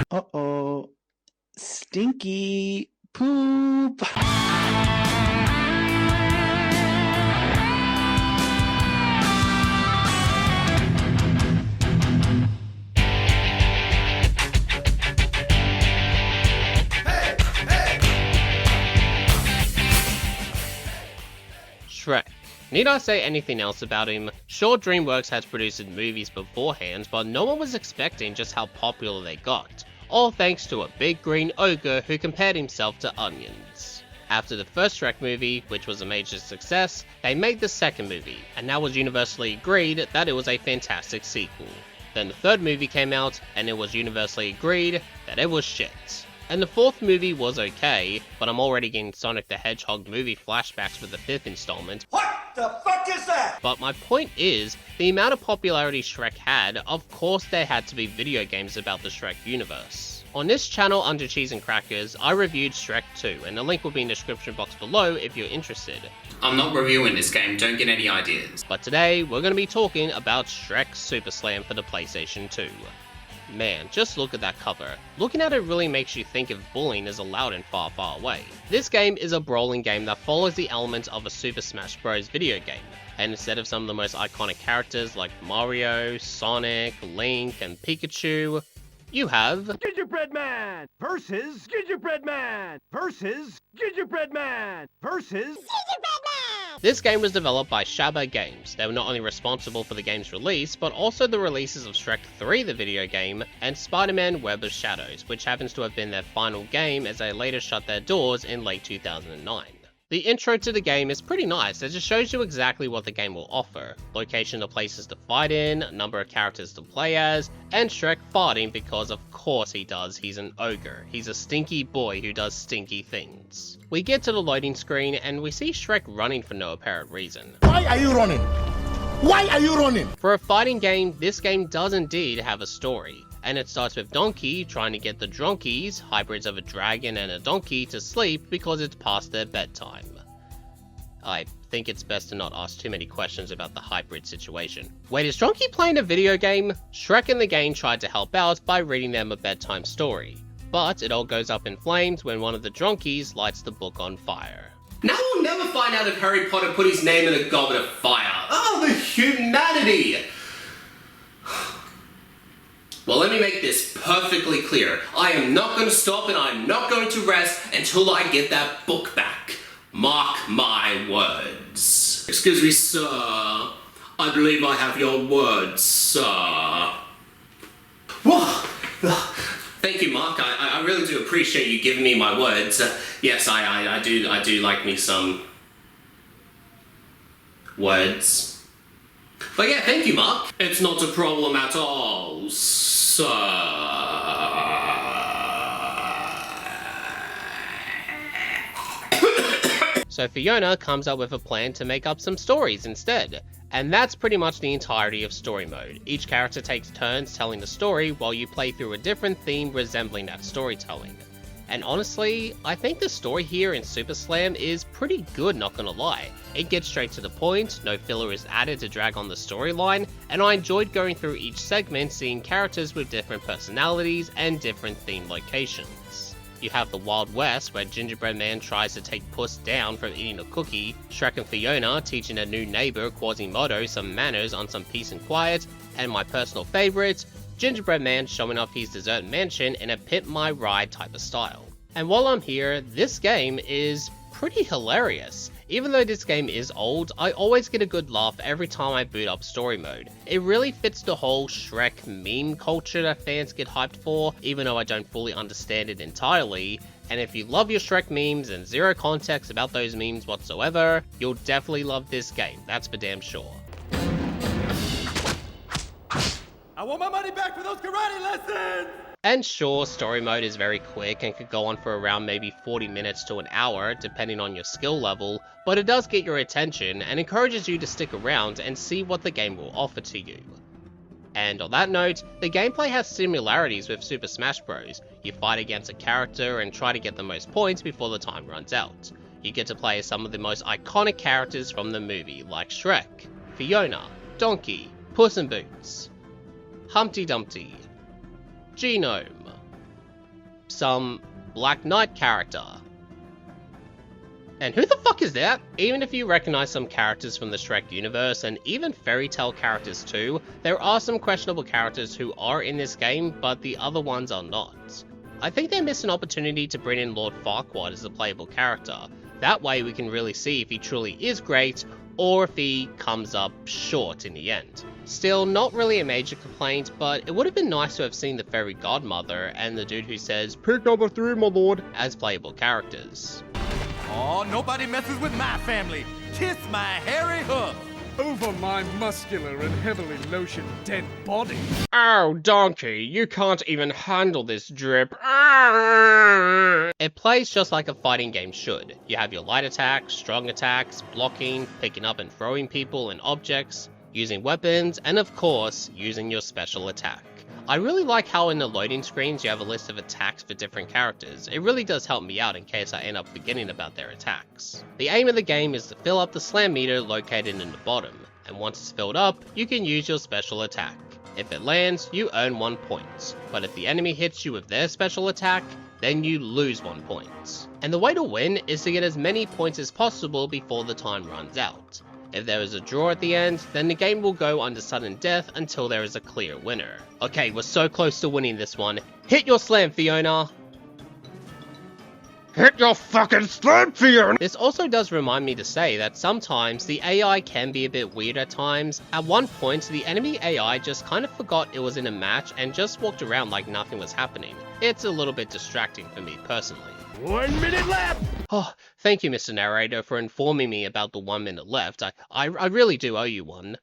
Uh-oh. Stinky poop. Shrek. Need I say anything else about him? Sure, DreamWorks has produced movies beforehand, but no one was expecting just how popular they got. All thanks to a big green ogre who compared himself to onions. After the first Shrek movie, which was a major success, they made the second movie, and now was universally agreed that it was a fantastic sequel. Then the third movie came out, and it was universally agreed that it was shit. And the fourth movie was okay, but I'm already getting Sonic the Hedgehog movie flashbacks for the fifth installment. What the fuck is that? But my point is, the amount of popularity Shrek had, of course there had to be video games about the Shrek universe. On this channel under Cheese and Crackers, I reviewed Shrek 2, and the link will be in the description box below if you're interested. I'm not reviewing this game, don't get any ideas. But today, we're going to be talking about Shrek SuperSlam for the PlayStation 2. Man, just look at that cover. Looking at it really makes you think if bullying is allowed in Far Far Away. This game is a brawling game that follows the elements of a Super Smash Bros. Video game, and instead of some of the most iconic characters like Mario, Sonic, Link, and Pikachu, you have Gingerbread Man versus Gingerbread Man versus Gingerbread Man versus Gingerbread Man! This game was developed by Shabba Games. They were not only responsible for the game's release, but also the releases of Shrek 3 the video game, and Spider-Man Web of Shadows, which happens to have been their final game as they later shut their doors in late 2009. The intro to the game is pretty nice as it shows you exactly what the game will offer. Location of places to fight in, number of characters to play as, and Shrek farting because of course he does, he's an ogre. He's a stinky boy who does stinky things. We get to the loading screen and we see Shrek running for no apparent reason. Why are you running? Why are you running? For a fighting game, this game does indeed have a story. And it starts with Donkey trying to get the Dronkies, hybrids of a dragon and a donkey, to sleep because it's past their bedtime. I think it's best to not ask too many questions about the hybrid situation. Wait, is Donkey playing a video game? Shrek and the gang tried to help out by reading them a bedtime story. But it all goes up in flames when one of the Dronkies lights the book on fire. Now we'll never find out if Harry Potter put his name in a goblet of fire. Oh, the humanity! Well, let me make this perfectly clear. I am not going to stop and I'm not going to rest until I get that book back. Mark my words. Excuse me, sir. I believe I have your words, sir. Whoa! Thank you, Mark. I really do appreciate you giving me my words. Yes, I do like me some words. But yeah, thank you, Mark. It's not a problem at all, sir. So Fiona comes up with a plan to make up some stories instead. And that's pretty much the entirety of story mode. Each character takes turns telling the story while you play through a different theme resembling that storytelling. And honestly, I think the story here in SuperSlam is pretty good, not gonna lie. It gets straight to the point, no filler is added to drag on the storyline, and I enjoyed going through each segment seeing characters with different personalities and different theme locations. You have the Wild West, where Gingerbread Man tries to take Puss down from eating a cookie, Shrek and Fiona teaching their new neighbour Quasimodo some manners on some peace and quiet, and my personal favourite, Gingerbread Man showing off his dessert mansion in a Pimp My Ride type of style. And while I'm here, this game is pretty hilarious. Even though this game is old, I always get a good laugh every time I boot up story mode. It really fits the whole Shrek meme culture that fans get hyped for, even though I don't fully understand it entirely. And if you love your Shrek memes and zero context about those memes whatsoever, you'll definitely love this game, that's for damn sure. I want my money back for those karate lessons! And sure, story mode is very quick and could go on for around maybe 40 minutes to an hour, depending on your skill level, but it does get your attention and encourages you to stick around and see what the game will offer to you. And on that note, the gameplay has similarities with Super Smash Bros. You fight against a character and try to get the most points before the time runs out. You get to play as some of the most iconic characters from the movie, like Shrek, Fiona, Donkey, Puss in Boots. Humpty Dumpty, Genome, some Black Knight character. And who the fuck is that? Even if you recognize some characters from the Shrek universe, and even fairy tale characters too, there are some questionable characters who are in this game, but the other ones are not. I think they missed an opportunity to bring in Lord Farquaad as a playable character. That way we can really see if he truly is great, or if he comes up short in the end. Still, not really a major complaint, but it would have been nice to have seen the fairy godmother and the dude who says, "Pick number 3, my lord," as playable characters. Oh, nobody messes with my family. Kiss my hairy hoof. Over my muscular and heavily lotioned dead body. Oh, donkey, you can't even handle this drip. It plays just like a fighting game should. You have your light attacks, strong attacks, blocking, picking up and throwing people and objects, using weapons, and of course, using your special attack. I really like how in the loading screens you have a list of attacks for different characters. It really does help me out in case I end up forgetting about their attacks. The aim of the game is to fill up the slam meter located in the bottom, and once it's filled up, you can use your special attack. If it lands, you earn 1 point, but if the enemy hits you with their special attack, then you lose 1 point. And the way to win is to get as many points as possible before the time runs out. If there is a draw at the end, then the game will go under sudden death until there is a clear winner. Okay, we're so close to winning this one. Hit your slam, Fiona! Hit your fucking slam, Fiona! This also does remind me to say that sometimes the AI can be a bit weird at times. At one point, the enemy AI just kind of forgot it was in a match and just walked around like nothing was happening. It's a little bit distracting for me personally. 1 minute left! Oh, thank you, Mr. Narrator, for informing me about the 1 minute left. I really do owe you one.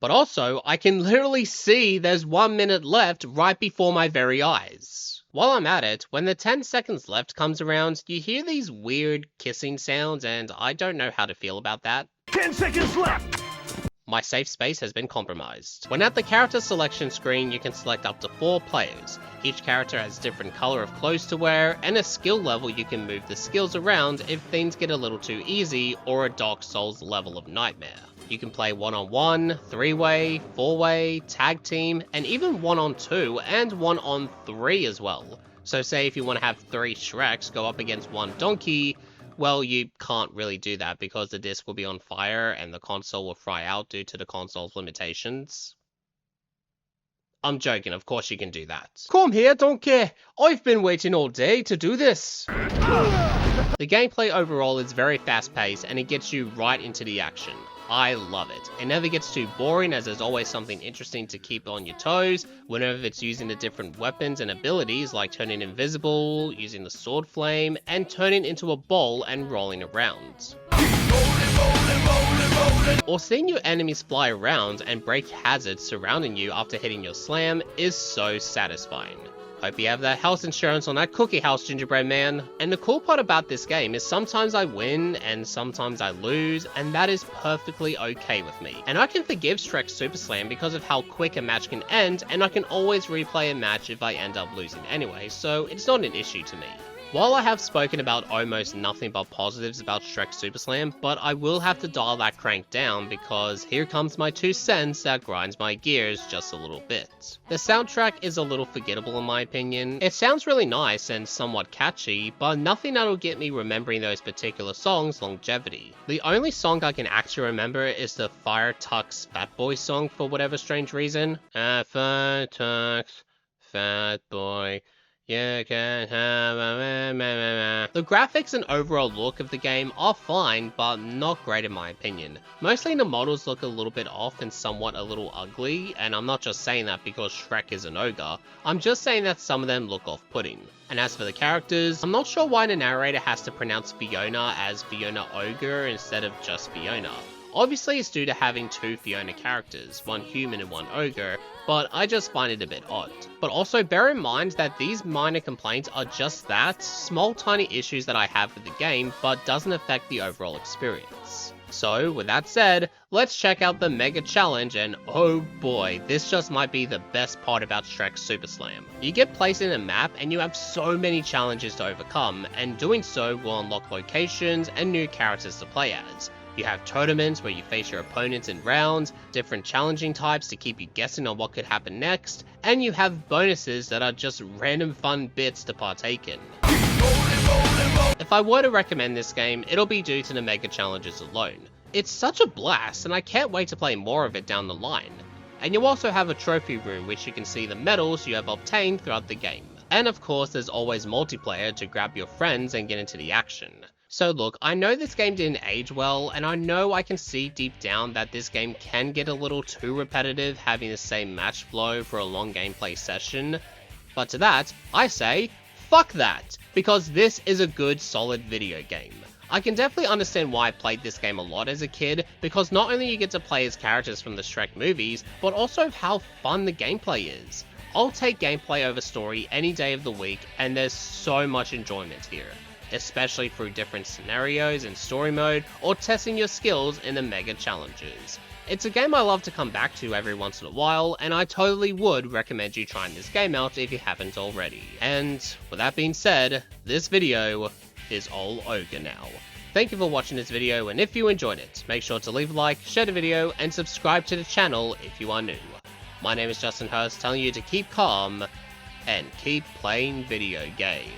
But also, I can literally see there's 1 minute left right before my very eyes. While I'm at it, when the 10 seconds left comes around, you hear these weird kissing sounds, and I don't know how to feel about that. 10 seconds left! My safe space has been compromised. When at the character selection screen, you can select up to 4 players. Each character has different color of clothes to wear, and a skill level you can move the skills around if things get a little too easy, or a Dark Souls level of nightmare. You can play 1-on-1, 3-way, 4-way, tag team, and even 1-on-2 and 1-on-3 as well. So say if you want to have 3 Shreks go up against 1 donkey, well, you can't really do that because the disc will be on fire and the console will fry out due to the console's limitations. I'm joking, of course you can do that. Come here, donkey! I've been waiting all day to do this! The gameplay overall is very fast-paced and it gets you right into the action. I love it. It never gets too boring as there's always something interesting to keep on your toes, whenever it's using the different weapons and abilities like turning invisible, using the sword flame, and turning into a ball and rolling around. Or seeing your enemies fly around and break hazards surrounding you after hitting your slam is so satisfying. Hope you have that health insurance on that cookie house, gingerbread man. And the cool part about this game is sometimes I win and sometimes I lose, and that is perfectly okay with me. And I can forgive Shrek SuperSlam because of how quick a match can end, and I can always replay a match if I end up losing anyway, so it's not an issue to me. While I have spoken about almost nothing but positives about Shrek SuperSlam, but I will have to dial that crank down because here comes my 2 cents that grinds my gears just a little bit. The soundtrack is a little forgettable in my opinion. It sounds really nice and somewhat catchy, but nothing that'll get me remembering those particular songs longevity. The only song I can actually remember is the Fire Tux Fat Boy song for whatever strange reason. Fire Tux Fat Boy. You can have a The graphics and overall look of the game are fine, but not great in my opinion. Mostly the models look a little bit off and somewhat a little ugly, and I'm not just saying that because Shrek is an ogre, I'm just saying that some of them look off-putting. And as for the characters, I'm not sure why the narrator has to pronounce Fiona as Fiona Ogre instead of just Fiona. Obviously it's due to having 2 Fiona characters, one human and one ogre, but I just find it a bit odd. But also bear in mind that these minor complaints are just that, small tiny issues that I have with the game, but doesn't affect the overall experience. So with that said, let's check out the Mega Challenge, and oh boy, this just might be the best part about Shrek SuperSlam. You get placed in a map and you have so many challenges to overcome, and doing so will unlock locations and new characters to play as. You have tournaments where you face your opponents in rounds, different challenging types to keep you guessing on what could happen next, and you have bonuses that are just random fun bits to partake in. If I were to recommend this game, it'll be due to the mega challenges alone. It's such a blast, and I can't wait to play more of it down the line. And you also have a trophy room which you can see the medals you have obtained throughout the game. And of course there's always multiplayer to grab your friends and get into the action. So look, I know this game didn't age well, and I know I can see deep down that this game can get a little too repetitive having the same match flow for a long gameplay session, but to that, I say, fuck that, because this is a good solid video game. I can definitely understand why I played this game a lot as a kid, because not only you get to play as characters from the Shrek movies, but also how fun the gameplay is. I'll take gameplay over story any day of the week, and there's so much enjoyment here, especially through different scenarios in story mode, or testing your skills in the mega challenges. It's a game I love to come back to every once in a while, and I totally would recommend you trying this game out if you haven't already. And with that being said, this video is all over now. Thank you for watching this video, and if you enjoyed it, make sure to leave a like, share the video, and subscribe to the channel if you are new. My name is Justin Hurst, telling you to keep calm and keep playing video games.